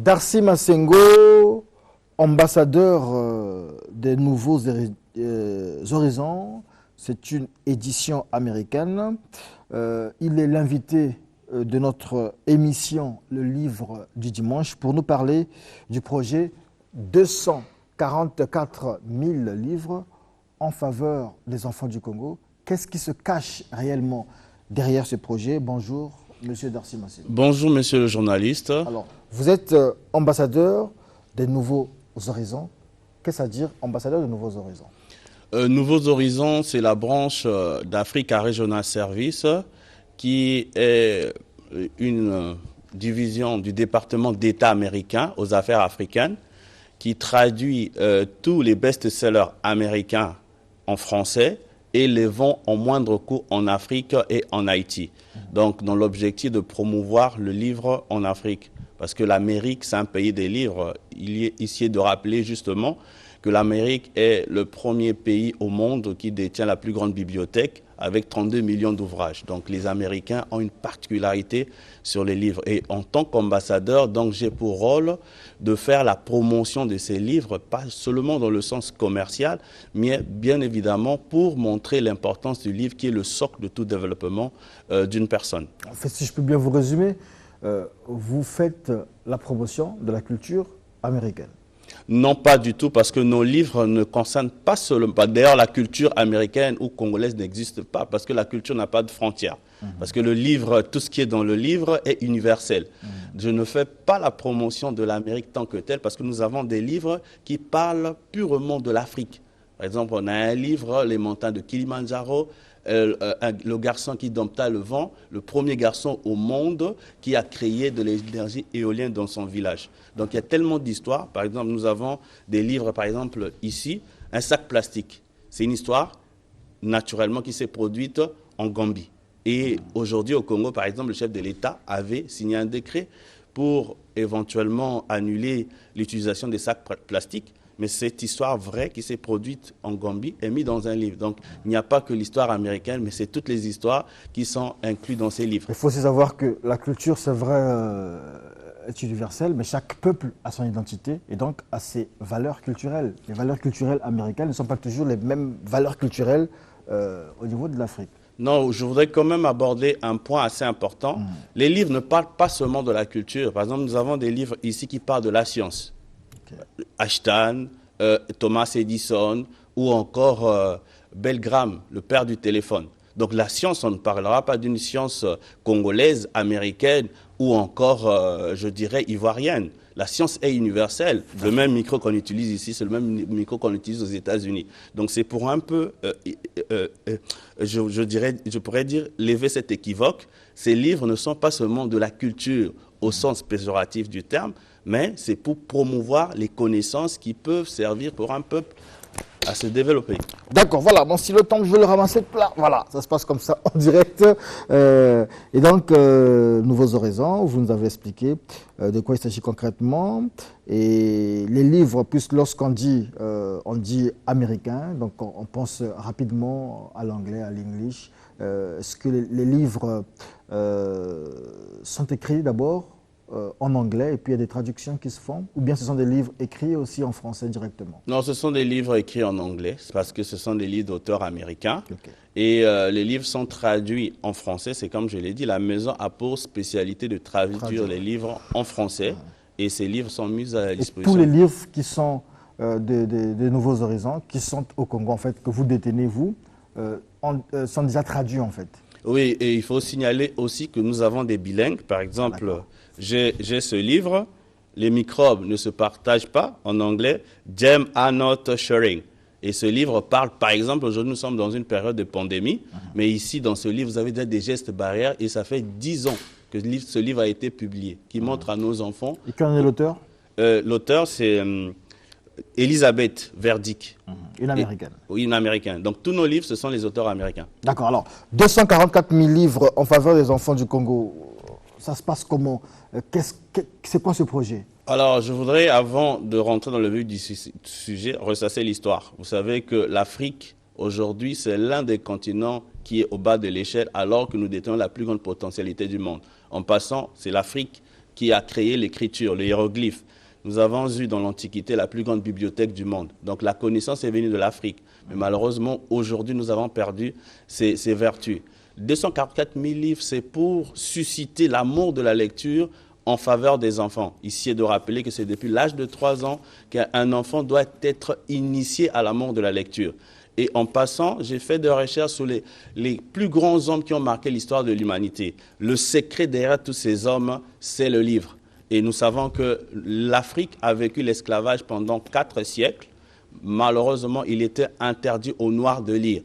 Darcy Masengo, ambassadeur des Nouveaux Horizons, c'est une édition américaine. Il est l'invité de notre émission Le Livre du Dimanche pour nous parler du projet 244 000 livres en faveur des enfants du Congo. Qu'est-ce qui se cache réellement derrière ce projet? Bonjour, Monsieur Darcy Masengo. Bonjour, monsieur le journaliste. Alors, vous êtes ambassadeur des Nouveaux Horizons. Qu'est-ce à dire, ambassadeur des Nouveaux Horizons? Nouveaux Horizons, c'est la branche d'Africa Regional Service qui est une division du département d'État américain aux affaires africaines qui traduit tous les best-sellers américains en français et les vend en moindre coût en Afrique et en Haïti. Donc, dans l'objectif de promouvoir le livre en Afrique. Parce que l'Amérique, c'est un pays des livres. Il est ici de rappeler justement que l'Amérique est le premier pays au monde qui détient la plus grande bibliothèque avec 32 millions d'ouvrages. Donc les Américains ont une particularité sur les livres. Et en tant qu'ambassadeur, donc j'ai pour rôle de faire la promotion de ces livres, pas seulement dans le sens commercial, mais bien évidemment pour montrer l'importance du livre qui est le socle de tout développement d'une personne. En fait, si je peux bien vous résumer, vous faites la promotion de la culture américaine. Non, pas du tout, parce que nos livres ne concernent pas seulement... D'ailleurs, la culture américaine ou congolaise n'existe pas, parce que la culture n'a pas de frontières. Parce que le livre, tout ce qui est dans le livre est universel. Je ne fais pas la promotion de l'Amérique tant que telle, parce que nous avons des livres qui parlent purement de l'Afrique. Par exemple, on a un livre, Les montagnes de Kilimandjaro, le garçon qui dompta le vent, le premier garçon au monde qui a créé de l'énergie éolienne dans son village. Donc il y a tellement d'histoires. Par exemple, nous avons des livres, par exemple, ici, un sac plastique. C'est une histoire, naturellement, qui s'est produite en Gambie. Et aujourd'hui, au Congo, par exemple, le chef de l'État avait signé un décret pour éventuellement annuler l'utilisation des sacs plastiques. Mais cette histoire vraie qui s'est produite en Gambie est mise dans un livre. Donc, il n'y a pas que l'histoire américaine, mais c'est toutes les histoires qui sont incluses dans ces livres. Il faut aussi savoir que la culture, c'est vrai, est universelle, mais chaque peuple a son identité et donc a ses valeurs culturelles. Les valeurs culturelles américaines ne sont pas toujours les mêmes valeurs culturelles au niveau de l'Afrique. Non, je voudrais quand même aborder un point assez important. Les livres ne parlent pas seulement de la culture. Par exemple, nous avons des livres ici qui parlent de la science. Ashton, Thomas Edison ou encore Belgram, le père du téléphone. Donc la science, on ne parlera pas d'une science congolaise, américaine ou encore, je dirais, ivoirienne. La science est universelle. Le même micro qu'on utilise ici, c'est le même micro qu'on utilise aux États-Unis. Donc c'est pour un peu, je pourrais dire, lever cet équivoque. Ces livres ne sont pas seulement de la culture au sens péjoratif du terme, mais c'est pour promouvoir les connaissances qui peuvent servir pour un peuple à se développer. D'accord, voilà, bon, si le temps que je veux le ramasser de plat, voilà, ça se passe comme ça en direct. Et donc, Nouveaux Horizons, vous nous avez expliqué de quoi il s'agit concrètement. Et les livres, plus lorsqu'on dit, on dit américain, donc on pense rapidement à l'anglais, à l'english. Est-ce que les livres sont écrits d'abord en anglais et puis il y a des traductions qui se font, ou bien ce sont des livres écrits aussi en français directement? Non, ce sont des livres écrits en anglais parce que ce sont des livres d'auteurs américains. Okay. Et les livres sont traduits en français. C'est comme je l'ai dit, la maison a pour spécialité de traduire les livres en français et ces livres sont mis à disposition. Et tous les livres qui sont des Nouveaux Horizons, qui sont au Congo en fait, que vous détenez vous, sont déjà traduits en fait. Oui, et il faut signaler aussi que nous avons des bilingues. Par exemple, j'ai ce livre, Les microbes ne se partagent pas, en anglais, Germs are not sharing. Et ce livre parle, par exemple, aujourd'hui nous sommes dans une période de pandémie, mais ici dans ce livre, vous avez déjà des gestes barrières et ça fait 10 ans que ce livre a été publié, qui montre à nos enfants. Et qui en est l'auteur? L'auteur, c'est Elisabeth Verdick. Une américaine. Oui, une américaine. Donc tous nos livres, ce sont les auteurs américains. D'accord, alors 244 000 livres en faveur des enfants du Congo, ça se passe comment? C'est quoi ce projet? Alors, je voudrais, avant de rentrer dans le vif du sujet, ressasser l'histoire. Vous savez que l'Afrique, aujourd'hui, c'est l'un des continents qui est au bas de l'échelle, alors que nous détenons la plus grande potentialité du monde. En passant, c'est l'Afrique qui a créé l'écriture, les hiéroglyphes. Nous avons eu dans l'Antiquité la plus grande bibliothèque du monde. Donc la connaissance est venue de l'Afrique. Mais malheureusement, aujourd'hui, nous avons perdu ces vertus. 244 000 livres, c'est pour susciter l'amour de la lecture en faveur des enfants. Ici est de rappeler que c'est depuis l'âge de 3 ans qu'un enfant doit être initié à l'amour de la lecture. Et en passant, j'ai fait des recherches sur les plus grands hommes qui ont marqué l'histoire de l'humanité. Le secret derrière tous ces hommes, c'est le livre. Et nous savons que l'Afrique a vécu l'esclavage pendant 4 siècles. Malheureusement, il était interdit aux Noirs de lire.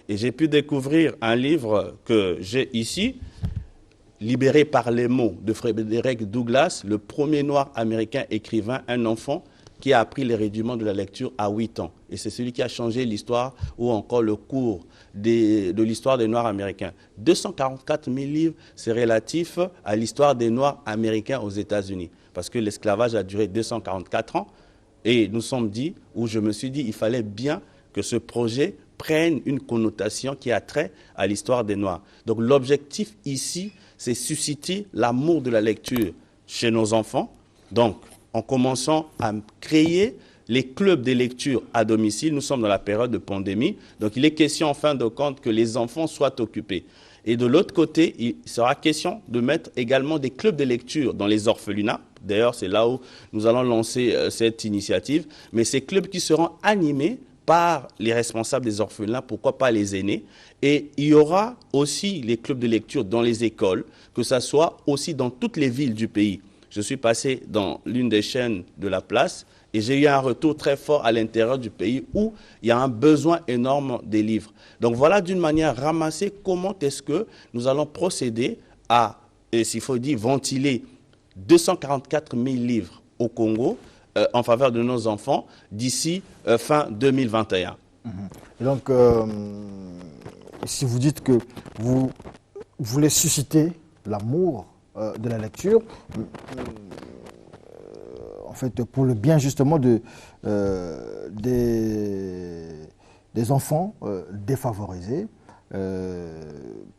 Et j'ai pu découvrir un livre que j'ai ici, Libéré par les mots, de Frederick Douglass, le premier Noir américain écrivain, un enfant qui a appris les rudiments de la lecture à 8 ans. Et c'est celui qui a changé l'histoire ou encore le cours de l'histoire des Noirs américains. 244 000 livres, c'est relatif à l'histoire des Noirs américains aux États-Unis. Parce que l'esclavage a duré 244 ans. Et nous sommes dit, ou je me suis dit, il fallait bien que ce projet prenne une connotation qui a trait à l'histoire des Noirs. Donc l'objectif ici, c'est susciter l'amour de la lecture chez nos enfants. Donc, en commençant à créer les clubs de lecture à domicile. Nous sommes dans la période de pandémie, donc il est question en fin de compte que les enfants soient occupés. Et de l'autre côté, il sera question de mettre également des clubs de lecture dans les orphelinats. D'ailleurs, c'est là où nous allons lancer cette initiative. Mais ces clubs qui seront animés par les responsables des orphelinats, pourquoi pas les aînés. Et il y aura aussi les clubs de lecture dans les écoles, que ça soit aussi dans toutes les villes du pays. Je suis passé dans l'une des chaînes de la place et j'ai eu un retour très fort à l'intérieur du pays où il y a un besoin énorme des livres. Donc voilà d'une manière ramassée comment est-ce que nous allons procéder à, s'il faut dire, ventiler 244 000 livres au Congo en faveur de nos enfants d'ici fin 2021. Et donc, si vous dites que vous voulez susciter l'amour de la lecture, en fait, pour le bien justement des enfants défavorisés.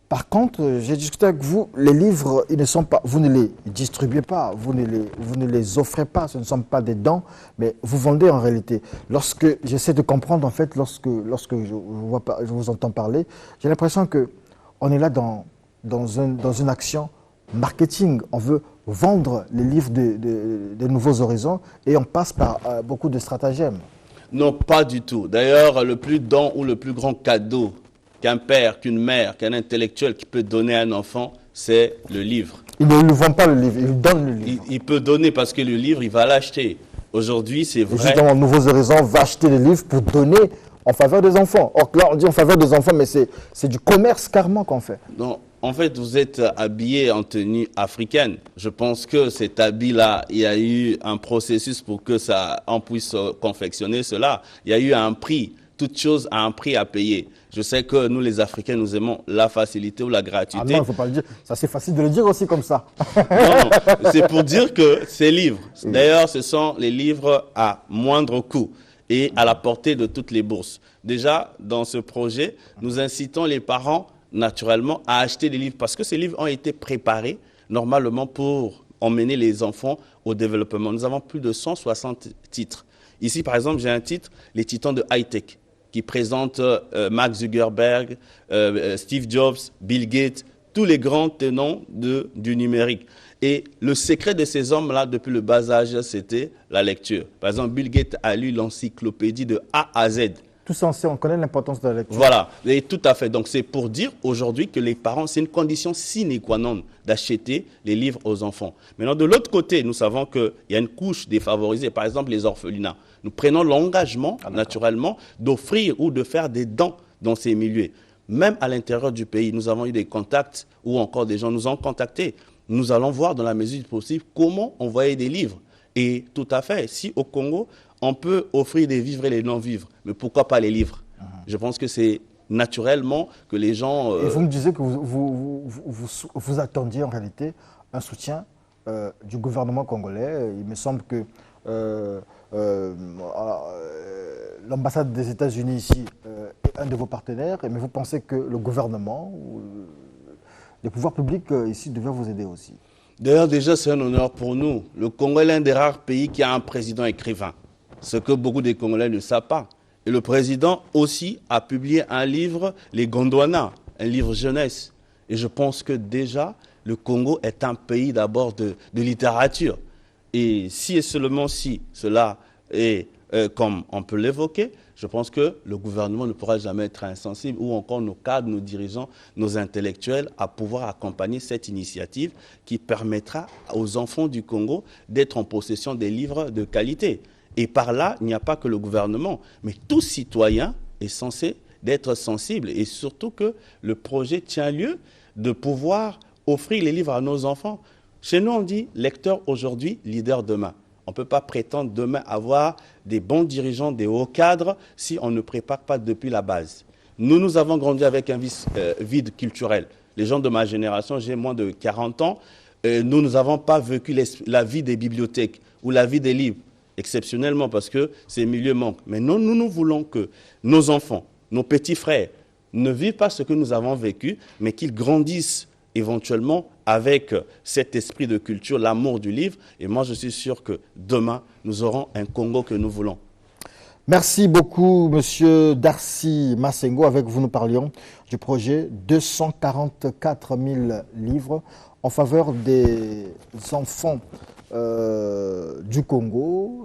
Par contre, j'ai discuté avec vous, les livres, ils ne sont pas, vous ne les distribuez pas, vous ne les offrez pas, ce ne sont pas des dons, mais vous vendez en réalité. Lorsque j'essaie de comprendre, en fait, lorsque je vous entends parler, j'ai l'impression qu'on est là dans une action marketing. On veut vendre les livres de Nouveaux Horizons et on passe par beaucoup de stratagèmes. Non, pas du tout. D'ailleurs, le plus don ou le plus grand cadeau qu'un père, qu'une mère, qu'un intellectuel qui peut donner à un enfant, c'est le livre. Il ne vend pas le livre, il donne le livre. Il peut donner parce que le livre, il va l'acheter. Aujourd'hui, c'est vrai. Et justement, Nouveaux Horizons va acheter les livres pour donner en faveur des enfants. Or, là, on dit en faveur des enfants, mais c'est du commerce carrément qu'on fait. Non, en fait, vous êtes habillé en tenue africaine. Je pense que cet habit-là, il y a eu un processus pour que on puisse confectionner cela. Il y a eu un prix. Toute chose a un prix à payer. Je sais que nous, les Africains, nous aimons la facilité ou la gratuité. Ah non, il ne faut pas le dire. Ça, c'est facile de le dire aussi comme ça. Non, c'est pour dire que ces livres, d'ailleurs, ce sont les livres à moindre coût et à la portée de toutes les bourses. Déjà, dans ce projet, nous incitons les parents, naturellement, à acheter des livres parce que ces livres ont été préparés normalement pour emmener les enfants au développement. Nous avons plus de 160 titres. Ici, par exemple, j'ai un titre, Les Titans de High-Tech, qui présente Mark Zuckerberg, Steve Jobs, Bill Gates, tous les grands tenants du numérique. Et le secret de ces hommes-là, depuis le bas âge, c'était la lecture. Par exemple, Bill Gates a lu l'encyclopédie de A à Z. Tout ça, on connaît l'importance de la lecture. Voilà, et tout à fait. Donc c'est pour dire aujourd'hui que les parents, c'est une condition sine qua non d'acheter les livres aux enfants. Maintenant, de l'autre côté, nous savons qu'il y a une couche défavorisée, par exemple les orphelinats. Nous prenons l'engagement, naturellement, d'offrir ou de faire des dons dans ces milieux. Même à l'intérieur du pays, nous avons eu des contacts ou encore des gens nous ont contactés. Nous allons voir dans la mesure du possible comment envoyer des livres. Et tout à fait, si au Congo, on peut offrir des vivres et les non-vivres, mais pourquoi pas les livres? Je pense que c'est naturellement que les gens... Et vous me disiez que vous attendiez en réalité un soutien du gouvernement congolais. Il me semble que l'ambassade des États-Unis ici est un de vos partenaires, mais vous pensez que le gouvernement ou les pouvoirs publics ici devaient vous aider aussi? D'ailleurs, déjà, c'est un honneur pour nous. Le Congo est l'un des rares pays qui a un président écrivain, ce que beaucoup des Congolais ne savent pas. Et le président aussi a publié un livre, Les Gondwana, un livre jeunesse. Et je pense que déjà, le Congo est un pays d'abord de littérature. Et si et seulement si cela est comme on peut l'évoquer, je pense que le gouvernement ne pourra jamais être insensible, ou encore nos cadres, nos dirigeants, nos intellectuels, à pouvoir accompagner cette initiative qui permettra aux enfants du Congo d'être en possession des livres de qualité. Et par là, il n'y a pas que le gouvernement, mais tout citoyen est censé d'être sensible, et surtout que le projet tient lieu de pouvoir offrir les livres à nos enfants. Chez nous, on dit lecteur aujourd'hui, leader demain. On ne peut pas prétendre demain avoir des bons dirigeants, des hauts cadres, si on ne prépare pas depuis la base. Nous avons grandi avec un vide culturel. Les gens de ma génération, j'ai moins de 40 ans, nous n'avons pas vécu la vie des bibliothèques ou la vie des livres, exceptionnellement, parce que ces milieux manquent. Mais non, nous voulons que nos enfants, nos petits frères, ne vivent pas ce que nous avons vécu, mais qu'ils grandissent éventuellement avec cet esprit de culture, l'amour du livre. Et moi, je suis sûr que demain, nous aurons un Congo que nous voulons. Merci beaucoup, Monsieur Darcy Masengo. Avec vous, nous parlions du projet 244 000 livres en faveur des enfants du Congo,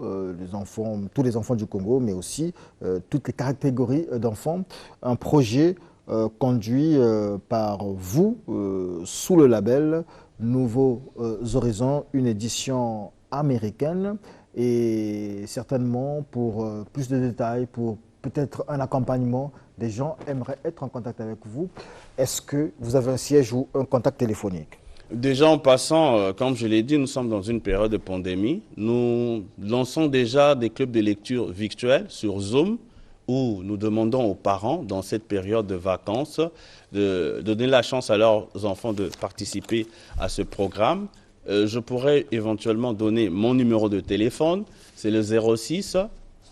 tous les enfants du Congo, mais aussi toutes les catégories d'enfants. Un projet conduit par vous sous le label Nouveaux Horizons, une édition américaine, et certainement pour plus de détails, pour peut-être un accompagnement, des gens aimeraient être en contact avec vous. Est-ce que vous avez un siège ou un contact téléphonique? Déjà en passant, comme je l'ai dit, nous sommes dans une période de pandémie. Nous lançons déjà des clubs de lecture virtuels sur Zoom, où nous demandons aux parents, dans cette période de vacances, de donner la chance à leurs enfants de participer à ce programme. Je pourrais éventuellement donner mon numéro de téléphone, c'est le 06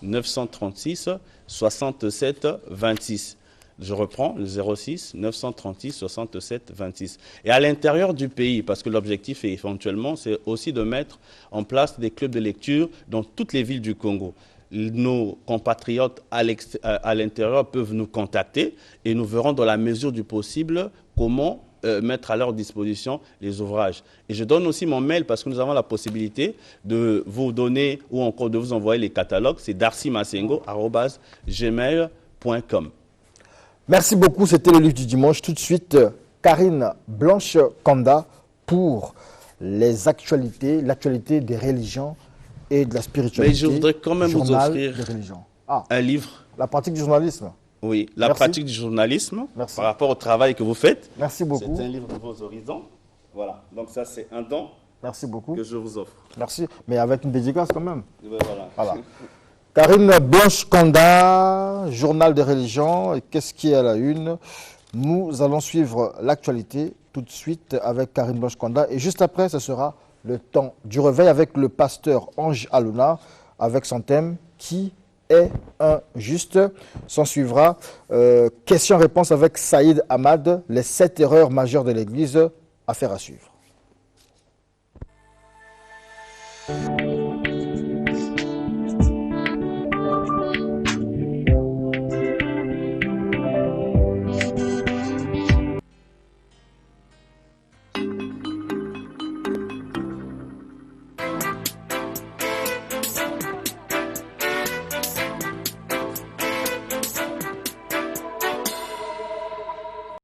936 67 26. Je reprends le 06 936 67 26. Et à l'intérieur du pays, parce que l'objectif est éventuellement, c'est aussi de mettre en place des clubs de lecture dans toutes les villes du Congo. Nos compatriotes à l'intérieur peuvent nous contacter et nous verrons dans la mesure du possible comment mettre à leur disposition les ouvrages. Et je donne aussi mon mail parce que nous avons la possibilité de vous donner ou encore de vous envoyer les catalogues. C'est darcymasengo@gmail.com. Merci beaucoup, c'était le livre du dimanche. Tout de suite, Karine Blanche-Kanda pour l'actualité des religions et de la spiritualité. Mais je voudrais quand même vous offrir un livre. La pratique du journalisme. Oui, la pratique du journalisme par rapport au travail que vous faites. Merci beaucoup. C'est un livre de vos horizons. Voilà, donc ça c'est un don. Merci beaucoup. Que je vous offre. Merci, mais avec une dédicace quand même. Voilà. Karine Blanche-Kanda, journal des religions. Et qu'est-ce qui est à la une? Nous allons suivre l'actualité tout de suite avec Karine Blanche-Kanda. Et juste après, ce sera le temps du réveil avec le pasteur Ange Aluna, avec son thème qui est injuste. S'en suivra question-réponse avec Saïd Ahmad, les 7 erreurs majeures de l'Église. Affaire à suivre.